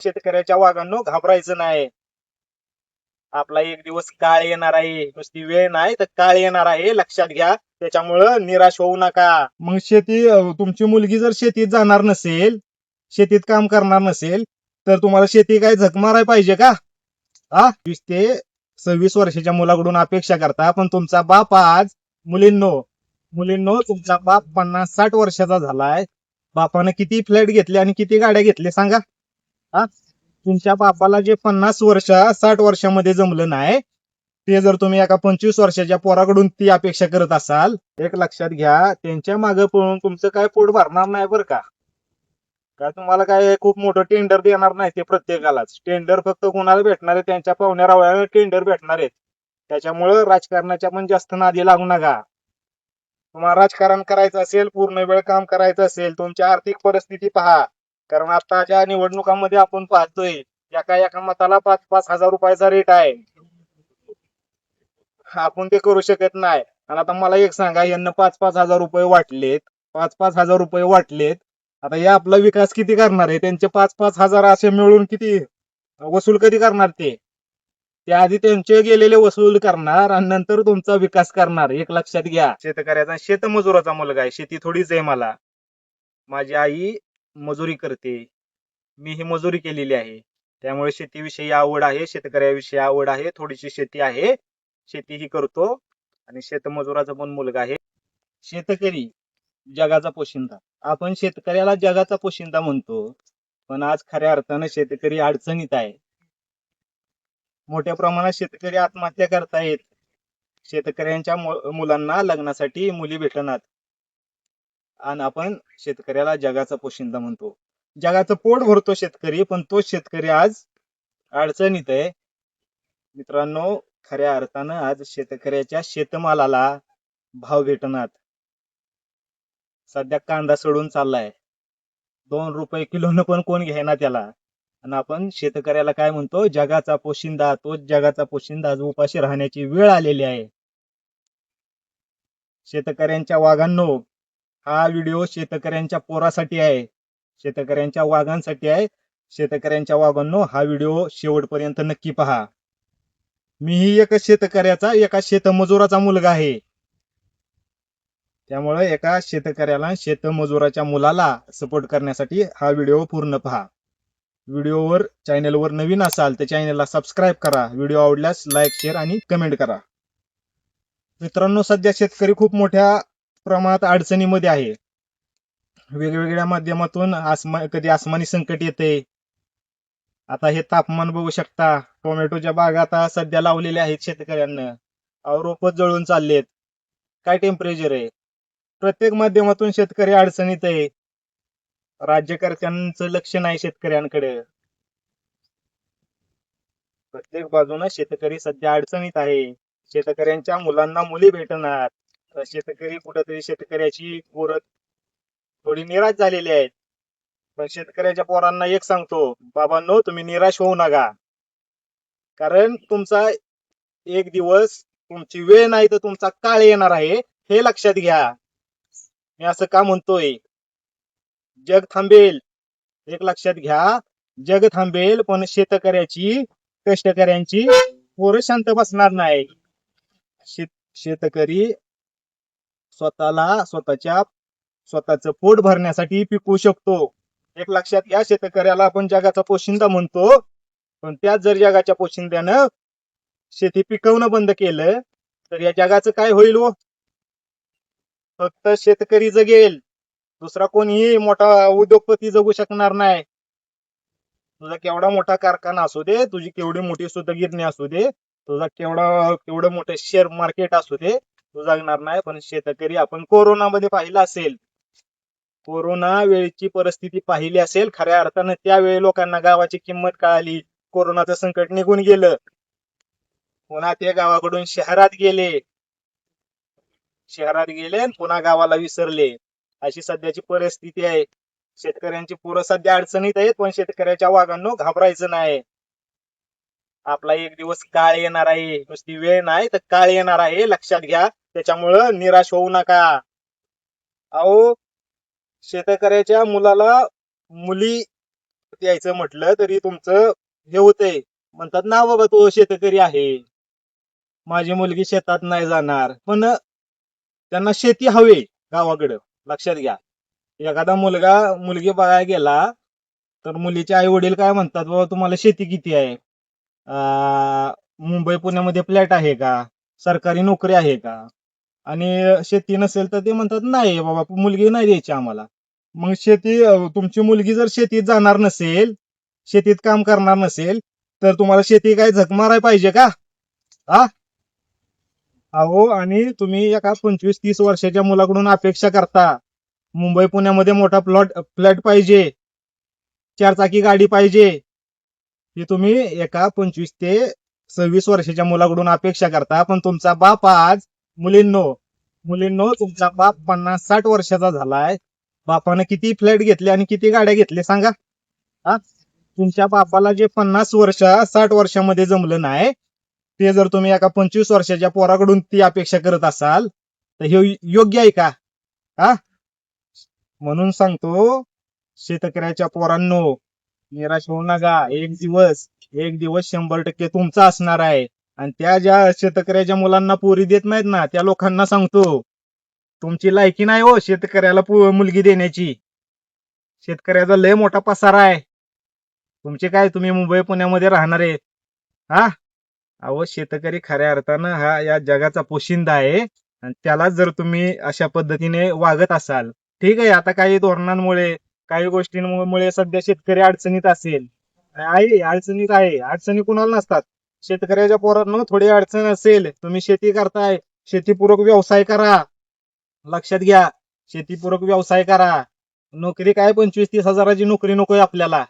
शेतकऱ्याच्या वाघांनो घाबरायचं नाही. आपला एक दिवस काळ येणार आहे, नुसती वेळ नाही तर काळ येणार आहे, लक्षात घ्या. त्याच्यामुळं निराश होऊ नका. मग तुमची मुलगी जर शेतीत जाणार नसेल, शेतीत काम करणार नसेल, तर तुम्हाला शेती काय झक मारायला पाहिजे का? 20 ते 26 वर्षाच्या मुलाकडून अपेक्षा करता, पण तुमचा बाप आज मुलींनो मुलींनो तुमचा बाप 50-60 वर्षाचा झालाय. बापाने किती फ्लॅट घेतले आणि किती गाड्या घेतल्या सांगा. तुमच्या बापाला जे 50-60 वर्षामध्ये जमलं नाही, ते जर तुम्ही एका 25 वर्षाच्या पोराकडून ती अपेक्षा करत असाल, एक लक्षात घ्या, त्यांच्या मागे पळून तुमचं काय पोट भरणार नाही बरं का. काय तुम्हाला काय खूप मोठं टेंडर देणार नाही ते प्रत्येकालाच. टेंडर फक्त कोणाला भेटणार आहे, त्यांच्या पाहुण्या रावळ्याला टेंडर भेटणार आहेत. त्याच्यामुळं राजकारणाच्या पण जास्त नादी लागू नका. तुम्हाला राजकारण करायचं असेल, पूर्ण वेळ काम करायचं असेल, तुमची आर्थिक परिस्थिती पहा. कारण आताच्या निवडणुकांमध्ये आपण पाहतोय एका मताला 5-5 हजार रुपयाचा रेट आहे. आपण ते करू शकत नाही. आणि आता मला एक सांगा, यांना 5-5 हजार रुपये वाटलेत, 5-5 हजार रुपये वाटलेत. आता या आपला विकास किती करणार आहे? त्यांचे 5-5 हजार असे मिळून किती वसूल कधी करणार ते? त्याआधी त्यांचे गेलेले वसूल करणार आणि नंतर तुमचा विकास करणार. एक लक्षात घ्या. शेतकऱ्याचा शेतमजुराचा मुलगा आहे, शेती थोडीच आहे मला. माझी आई मजुरी करते, मी ही मजुरी केलेली आहे. त्यामुळे शेतीविषयी आवड आहे, शेतकऱ्याविषयी आवड आहे, थोडीशी शेती आहे, शेती ही करतो आणि शेतमजुराचा पण मुलगा आहे. शेतकरी जगाचा पोशिंदा. आपण शेतकऱ्याला जगाचा पोशिंदा म्हणतो, पण आज खऱ्या अर्थानं शेतकरी अडचणीत आहे. मोठ्या प्रमाणात शेतकरी आत्महत्या करतायत. शेतकऱ्यांच्या मुलांना लग्नासाठी मुली भेटणार आणि आपण शेतकऱ्याला जगाचा पोशिंदा म्हणतो. जगाचं पोट भरतो शेतकरी, पण तो शेतकरी आज अडचणीत आहे. मित्रांनो, खऱ्या अर्थानं आज शेतकऱ्याच्या शेतमालाला भाव भेटणार. सध्या कांदा सोडून चाललाय, 2 रुपये किलोनं पण कोण घेणार त्याला. आणि आपण शेतकऱ्याला काय म्हणतो? जगाचा पोशिंदा. तोच जगाचा पोशिंदा आज उपाशी राहण्याची वेळ आलेली आहे. शेतकऱ्यांच्या वाघांनो, हा व्हिडिओ शेतकऱ्यांच्या पोरासाठी आहे, शेतकऱ्यांच्या वाघांसाठी आहे. शेतकऱ्यांच्या वाघांनो, हा व्हिडिओ शेवटपर्यंत नक्की पहा. मीही एका शेतमजुराचा मुलगा आहे. त्यामुळे एका शेतकऱ्याला, शेतमजुराच्या मुलाला सपोर्ट करण्यासाठी हा व्हिडिओ पूर्ण पहा. चॅनलवर नवीन असाल तर चॅनलला सबस्क्राईब करा. व्हिडिओ आवडल्यास लाईक, शेअर आणि कमेंट करा. मित्रांनो, सध्या शेतकरी खूप मोठ्या प्रमाणात अडचणीमध्ये आहे. वेगवेगळ्या माध्यमातून कधी आसमानी संकट येते. आता हे तापमान बघू शकता. टोमॅटोच्या बागा आता सध्या लावलेल्या आहेत शेतकऱ्यांना, रोपच जळून चाललेत. काय टेम्परेचर आहे. प्रत्येक माध्यमातून शेतकरी अडचणीत आहे. राज्यकर्त्यांचं लक्ष नाही शेतकऱ्यांकडे. प्रत्येक बाजूने शेतकरी सध्या अडचणीत आहे. शेतकऱ्यांच्या मुलांना मुली भेटणार. शेतकरी कुठेतरी शेतकऱ्याची पोरं थोडी निराश झालेली आहेत. पण शेतकऱ्याच्या पोरांना एक सांगतो, बाबांनो, तुम्ही निराश होऊ नका. कारण तुमचा एक दिवस, तुमची वेळ नाही तर तुमचा काळ येणार आहे, हे लक्षात घ्या. मी असं का म्हणतोय? जग थांबेल, एक लक्षात घ्या. जग थांबेल, पण कष्टकऱ्यांची पोरं शांत बसणार नाही. शेतकरी स्वतःचं पोट भरण्यासाठी पिकवू शकतो. एक लक्षात घ्या. शेतकऱ्याला आपण जगाचा पोशिंदा म्हणतो, पण त्याच जर जगाच्या पोशिंद्यानं शेती पिकवणं बंद केलं तर या जगाचं काय होईल? फक्त शेतकरी जगेल, दुसरा कोणीही मोठा उद्योगपती जगू शकणार नाही. तुझा केवढा मोठा कारखाना असू दे, तुझी केवढी मोठी सुतगिरणी असू दे, तुझा केवढं मोठं शेअर मार्केट असू दे, तू जगणार नाही. पण शेतकरी, आपण कोरोनामध्ये पाहिलं असेल, कोरोना वेळची परिस्थिती पाहिली असेल, खऱ्या अर्थानं त्यावेळी लोकांना गावाची किंमत कळाली. कोरोनाचं संकट निघून गेलं, पुन्हा ते गावाकडून शहरात गेले पुन्हा गावाला विसरले. अशी सध्याची परिस्थिती आहे. शेतकऱ्यांची पोरं सध्या अडचणीत आहेत, पण शेतकऱ्याच्या वाघांनो घाबरायचं नाही. आपला एक दिवस काळ येणार आहे, नुसती वेळ नाही तर काळ येणार आहे, लक्षात घ्या. त्याच्यामुळं निराश होऊ नका. शेतकऱ्याच्या मुलाला मुली परत यायचं म्हटलं तरी तुमचं हे होतंय. म्हणतात ना बाबा तो शेतकरी आहे, माझी मुलगी शेतात नाही जाणार, पण त्यांना शेती हवी गावाकडं. लक्षात घ्या, एखादा मुलगा मुलगी बघायला गेला तर मुलीचे आई वडील काय म्हणतात, बाबा तुम्हाला शेती किती आहे, मुंबई पुण्यामध्ये फ्लॅट आहे का, सरकारी नोकरी आहे का, आणि शेती नसेल तर ते म्हणतात नाही बाबा मुलगी नाही द्यायची आम्हाला. मग शेती तुमची मुलगी जर शेतीत जाणार नसेल, शेतीत काम करणार नसेल, तर तुम्हाला शेती काय झक मारायला पाहिजे का? हा, अहो, आणि तुम्ही एका 25-30 वर्षाच्या मुलाकडून अपेक्षा करता मुंबई पुण्यामध्ये मोठा फ्लॅट पाहिजे, 4 चाकी गाडी पाहिजे, ही तुम्ही एका 25 ते 26 वर्षाच्या मुलाकडून अपेक्षा करता. पण तुमचा बाप आज, मुलींनो मुलींनो तुमचा बाप 50-60 वर्षाचा झालाय. बापाने किती फ्लॅट घेतले आणि किती गाड्या घेतले सांगा? हा, तुमच्या बापाला जे 50 वर्ष 60 वर्षामध्ये जमलं नाही, ते जर तुम्ही एका 25 वर्षाच्या पोराकडून ती अपेक्षा करत असाल तर हे योग्य आहे का? हा, म्हणून सांगतो शेतकऱ्याच्या पोरांनो, निराश होऊ नका. एक दिवस 100% तुमचा असणार आहे. आणि त्या ज्या शेतकऱ्याच्या मुलांना पोरी देत नाहीत ना, त्या लोकांना सांगतो तुमची लायकी नाही हो शेतकऱ्याला मुलगी देण्याची. शेतकऱ्याचा लय मोठा पसारा आहे. तुमचे काय, तुम्ही मुंबई पुण्यामध्ये राहणार आहे? हा, अहो शेतकरी खऱ्या अर्थानं हा या जगाचा पोशिंदा आहे. आणि त्याला जर तुम्ही अशा पद्धतीने वागत असाल, ठीक आहे, आता काही धोरणांमुळे काही गोष्टींमुळे सध्या शेतकरी अडचणीत असेल, आहे अडचणीत आहे, अडचणी कुणाला नसतात. शेतकऱ्याच्या पोरांनो थोडी अडचण असेल, तुम्ही शेती करताय, शेतीपूरक व्यवसाय करा. लक्षात घ्या, शेतीपूरक व्यवसाय करा. नोकरी काय 25-30 हजाराची नोकरी नकोय आपल्याला.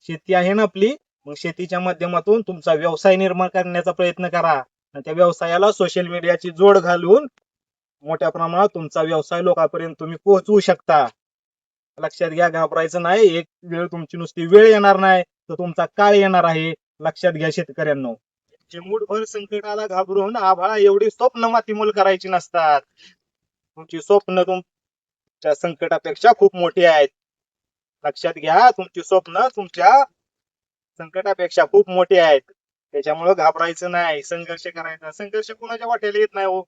शेती आहे ना आपली, मग शेतीच्या माध्यमातून तुमचा व्यवसाय निर्माण करण्याचा प्रयत्न करा. आणि त्या व्यवसायाला सोशल मीडियाची जोड घालून मोठ्या प्रमाणात तुमचा व्यवसाय लोकांपर्यंत तुम्ही पोहोचवू शकता. लक्षात घ्या, घाबरायचं नाही. एक वेळ तुमची नुसती वेळ येणार नाही, तर तुमचा काळ येणार आहे. लक्षात घ्या शेतकऱ्यांनो. चिमूटभर संकटाला घाबरून आभाळा एवढी स्वप्न मातीमोल करायची नसतात. तुमची स्वप्न तुमच्या संकटापेक्षा खूप मोठी आहेत. लक्षात घ्या, तुमची स्वप्न तुमच्या संकटापेक्षा खूप मोठी आहेत. त्याच्यामुळे घाबरायचं नाही, संघर्ष करायचा. संघर्ष कुणाच्या वाट्याला येत नाही हो.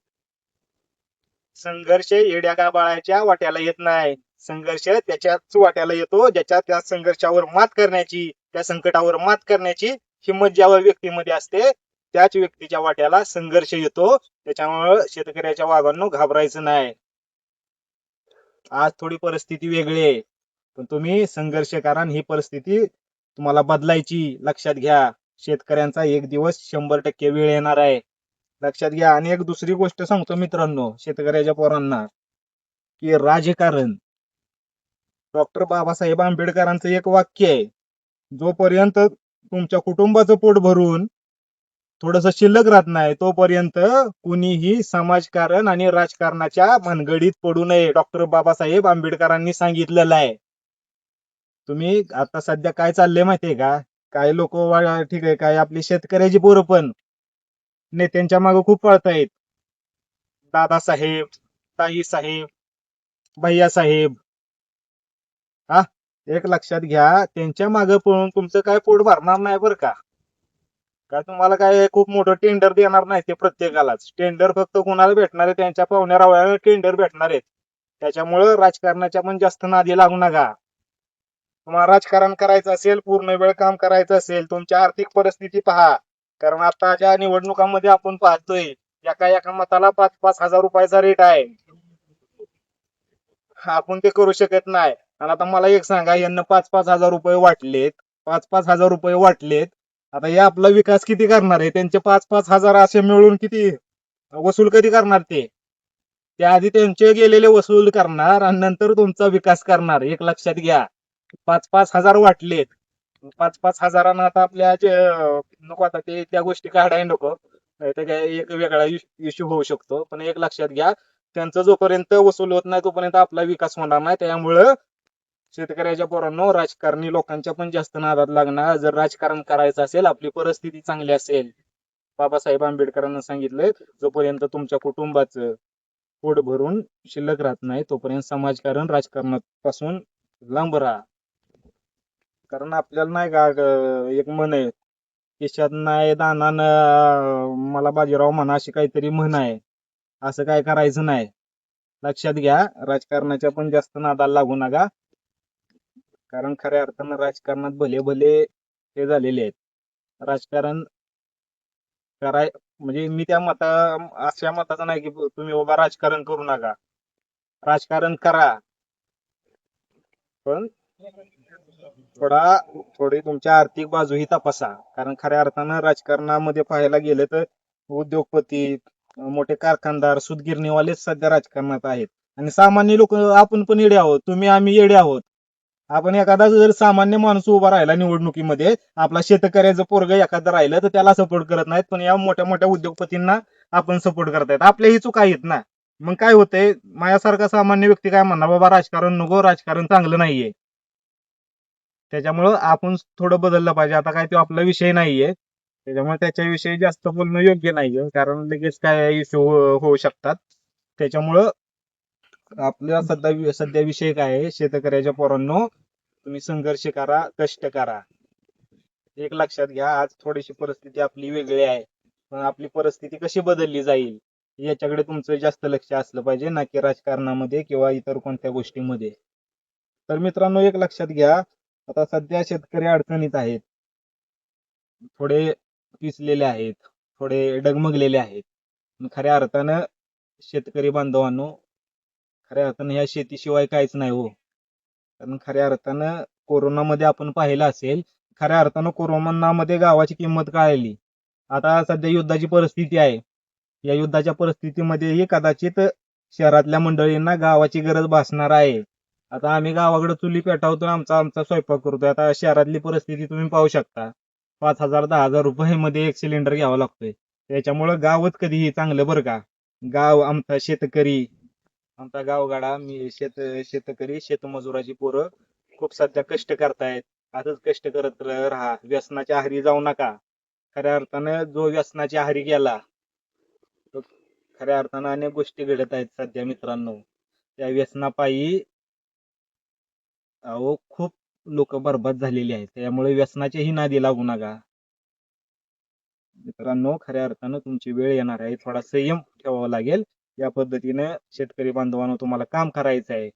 संघर्ष येड्या गाबाळाच्या वाट्याला येत नाही. संघर्ष त्याच्याच वाट्याला येतो ज्याच्या त्या संघर्षावर मात करण्याची, त्या संकटावर मात करण्याची हिंमत ज्या व्यक्तीमध्ये असते, त्याच व्यक्तीच्या वाट्याला संघर्ष येतो. त्याच्यामुळे शेतकऱ्याच्या वाघांनो घाबरायचं नाही. आज थोडी परिस्थिती वेगळी आहे, पण तुम्ही संघर्ष करा, ही परिस्थिती तुम्हाला बदलायची. लक्षात घ्या, शेतकऱ्यांचा एक दिवस 100% वेळ येणार आहे. लक्षात घ्या. आणि एक दुसरी गोष्ट सांगतो मित्रांनो शेतकऱ्याच्या पोरांना, की राजकारण, डॉक्टर बाबासाहेब आंबेडकरांचं एक वाक्य आहे, जोपर्यंत तुमच्या कुटुंबाचं पोट भरून थोडस शिल्लक राहत नाही, तोपर्यंत कुणीही समाजकारण आणि राजकारणाच्या भानगडीत पडू नये. डॉक्टर बाबासाहेब आंबेडकरांनी सांगितलेलं आहे. तुम्ही आता सध्या काय चाललंय माहितीये का, काही लोक ठीक आहे, काय आपली शेतकऱ्याची पोरं पण नेत्यांच्या मागे खूप पळतायत. दादासाहेब, ताईसाहेब, भैयासाहेब. हा, एक लक्षात घ्या, त्यांच्या मागे पळून तुमचं काय पोट भरणार नाही बरं का. काय तुम्हाला काय खूप मोठं टेंडर देणार नाही ते प्रत्येकालाच. टेंडर फक्त कोणाला भेटणार आहे, त्यांच्या पाहुण्या रावळ्याला टेंडर भेटणार आहेत. त्याच्यामुळं राजकारणाच्या पण जास्त नादी लागू नका. तुम्हाला राजकारण करायचं असेल, पूर्ण वेळ काम करायचं असेल, तुमची आर्थिक परिस्थिती पहा. कारण आताच्या निवडणुकांमध्ये आपण पाहतोय एका मताला 5-5 हजार रुपयाचा रेट आहे. आपण ते करू शकत नाही. आणि आता मला एक सांगा, यांना 5-5 हजार रुपये वाटलेत, 5-5 हजार रुपये वाटलेत, आता हे आपला विकास किती करणार आहे? त्यांचे 5-5 हजार असे मिळून किती वसूल कधी करणार ते? त्याआधी त्यांचे गेलेले वसूल करणार आणि नंतर तुमचा विकास करणार. एक लक्षात घ्या, 5-5 हजार वाटलेत, 5-5 हजारांना आता आपल्या नको, आता ते त्या गोष्टी काढाय नको, ते काय एक वेगळा इश्यू होऊ शकतो. पण एक लक्षात घ्या, त्यांचं जोपर्यंत वसूल होत नाही तोपर्यंत आपला विकास होणार नाही. त्यामुळं शेतकऱ्याच्या पोरांनो, राजकारणी लोकांच्या पण जास्त नादात लागणार. जर राजकारण करायचं असेल, आपली परिस्थिती चांगली असेल, बाबासाहेब आंबेडकरांना सांगितलंय, जोपर्यंत तुमच्या कुटुंबाचं पोट भरून शिल्लक राहत नाही तोपर्यंत समाजकारण राजकारणापासून लांब राहा. कारण आपल्याला नाही का एक म्हण आहे, खिशात नाही दाना मला बाजीराव म्हणा, अशी काहीतरी म्हण आहे. असं काय करायचं नाही. लक्षात घ्या, राजकारणाच्या पण जास्त नादाला लागू नका. कारण खऱ्या अर्थानं राजकारणात भले भले हे झालेले आहेत. राजकारण कराय म्हणजे मी अशा मताचा नाही की तुम्ही बाबा राजकारण करू नका. राजकारण करा, पण थोडी तुमच्या आर्थिक बाजू ही तपासा. कारण खऱ्या अर्थानं राजकारणामध्ये पाहायला गेलं तर उद्योगपती, मोठे कारखानदार, सूतगिरणीवालेच सध्या राजकारणात आहेत. आणि सामान्य लोक आपण पण येडे आहोत, तुम्ही आम्ही येडे आहोत. आपण एखादा जर सामान्य माणूस उभा राहिला निवडणुकीमध्ये, आपला शेतकऱ्याचं पोरग एखादं राहिलं तर त्याला सपोर्ट करत नाहीत, पण या मोठ्या मोठ्या उद्योगपतींना आपण सपोर्ट करतायत. आपल्याही चुका आहेत ना. मग काय होतंय, माझ्यासारखा सामान्य व्यक्ती काय म्हणणार, बाबा राजकारण नको, राजकारण चांगलं नाहीये. त्याच्यामुळं आपण थोडं बदललं पाहिजे. आता काय तो आपला विषय नाहीये, त्याच्यामुळे त्याच्याविषयी जास्त बोलणं योग्य नाहीये, कारण लगेच काय इश्यू होऊ शकतात. त्याच्यामुळं आपल्या सध्या विषय काय आहे, शेतकऱ्याच्या पोरांनो, तुम्ही संघर्ष करा, कष्ट करा. एक लक्षात घ्या, आज थोडीशी परिस्थिती आपली वेगळी आहे, पण आपली परिस्थिती कशी बदलली जाईल याच्याकडे तुमचं जास्त लक्ष असलं पाहिजे, ना की राजकारणामध्ये किंवा इतर कोणत्या गोष्टीमध्ये. तर मित्रांनो, एक लक्षात घ्या, आता सध्या शेतकरी अडचणीत आहेत, थोडे पिसलेले आहेत, थोडे डगमगलेले आहेत. खऱ्या अर्थानं शेतकरी बांधवांनो, खऱ्या अर्थानं ह्या शेतीशिवाय काहीच नाही हो. कारण खऱ्या अर्थानं कोरोनामध्ये आपण पाहिलं असेल, खऱ्या अर्थानं कोरोनामध्ये गावाची किंमत कळाली. आता सध्या युद्धाची परिस्थिती आहे, या युद्धाच्या परिस्थितीमध्येही कदाचित शहरातल्या मंडळींना गावाची गरज भासणार आहे. आता आम्ही गावाकडे चुली पेटवतो, आमचा आमचा स्वयंपाक करतोय. आता शहरातली परिस्थिती तुम्ही पाहू शकता, 5,000 10,000 रुपये मध्ये एक सिलेंडर घ्यावा लागतोय. त्याच्यामुळं गावच कधीही चांगलं बरं का. गाव आमचा शेतकरी, आमचा गावगाडा, मी शेतकरी शेतमजुराची पोरं खूप सध्या कष्ट करतायत. असंच कष्ट करत राहा, व्यसनाच्या आहारी जाऊ नका. खऱ्या अर्थानं जो व्यसनाच्या आहारी गेला, तो खऱ्या अर्थानं अनेक गोष्टी घडत आहेत सध्या मित्रांनो. त्या व्यसनापायी अहो खूप लोक बर्बाद झालेली आहेत. त्यामुळे व्यसनाच्याही नादी लागू नका मित्रांनो. खऱ्या अर्थानं तुमची वेळ येणार आहे, थोडा संयम ठेवावा लागेल. या पद्धतीने शेतकरी बांधवांनो तुम्हाला काम करायचं आहे.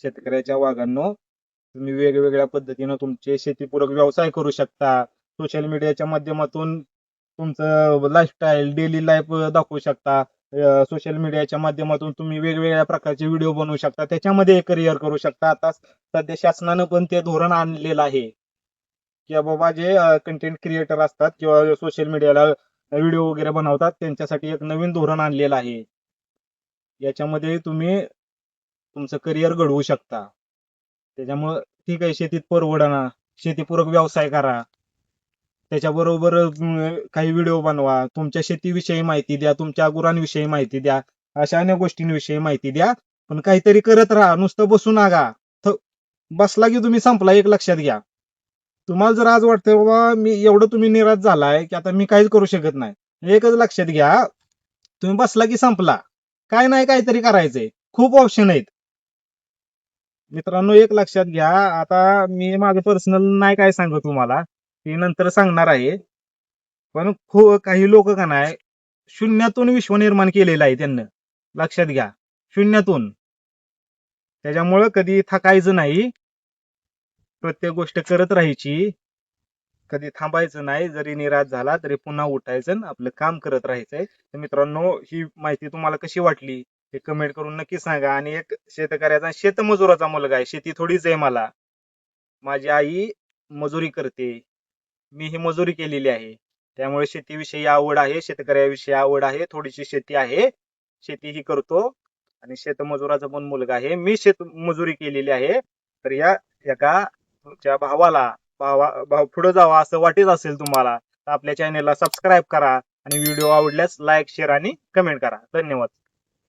शेतकऱ्याच्या वाघांनो, तुम्ही वेगवेगळ्या पद्धतीनं तुमचे शेतीपूरक व्यवसाय करू शकता. सोशल मीडियाच्या माध्यमातून तुमचं लाईफस्टाईल, डेली लाईफ दाखवू शकता. सोशल मीडियाच्या माध्यमातून तुम्ही वेगवेगळ्या प्रकारचे व्हिडिओ बनवू शकता, त्याच्यामध्ये करिअर करू शकता. आता सध्या शासनानं पण ते धोरण आणलेलं आहे की बाबा जे कंटेंट क्रिएटर असतात किंवा सोशल मीडियाला व्हिडिओ वगैरे बनवतात, त्यांच्यासाठी एक नवीन धोरण आणलेलं आहे. याच्यामध्ये तुम्ही तुमचं करिअर घडवू शकता. त्याच्यामुळं ठीक आहे, शेतीत परवडणा, शेतीपूरक व्यवसाय करा, त्याच्याबरोबर काही व्हिडिओ बनवा, तुमच्या शेतीविषयी माहिती द्या, तुमच्या गुरांविषयी माहिती द्या, अशा अनेक गोष्टींविषयी माहिती द्या. पण काहीतरी करत राहा, नुसतं बसू नका. बसला की तुम्ही संपला, एक लक्षात घ्या. तुम्हाला जर आज वाटतं बाबा मी एवढं तुम्ही निराश झालाय की आता मी काहीच करू शकत नाही, एकच लक्षात घ्या, तुम्ही बसला की संपला. काय नाही काहीतरी करायचंय, खूप ऑप्शन आहेत मित्रांनो. एक लक्षात घ्या, आता मी माझं पर्सनल नाही काय सांगू तुम्हाला, ते नंतर सांगणार आहे. पण काही लोक का नाही, शून्यातून विश्व निर्माण केलेलं आहे त्यांना. लक्षात घ्या, शून्यातून. त्याच्यामुळं कधी थकायचं नाही, प्रत्येक गोष्ट करत राहायची, कधी थांबायचं नाही. जरी निराश झाला तरी पुन्हा उठायचं, आपलं काम करत राहायचंय. तर मित्रांनो, ही माहिती तुम्हाला कशी वाटली हे कमेंट करून नक्की सांगा. आणि एक शेतकऱ्याचा, शेतमजुराचा मुलगा आहे, शेती थोडीच आहे मला. माझी आई मजुरी करते, मी ही मजुरी केलेली आहे. त्यामुळे शेतीविषयी आवड आहे, शेतकऱ्याविषयी आवड आहे, थोडीशी शेती आहे, शेती ही करतो. आणि शेतमजुराचा पण मुलगा आहे, मी शेतमजुरी केलेली आहे. तर या एका तुमच्या भाव पुढे जावा असं वाटत असेल तुम्हाला, तर आपल्या चॅनेलला सबस्क्राईब करा आणि व्हिडिओ आवडल्यास लाईक, शेअर आणि कमेंट करा. धन्यवाद.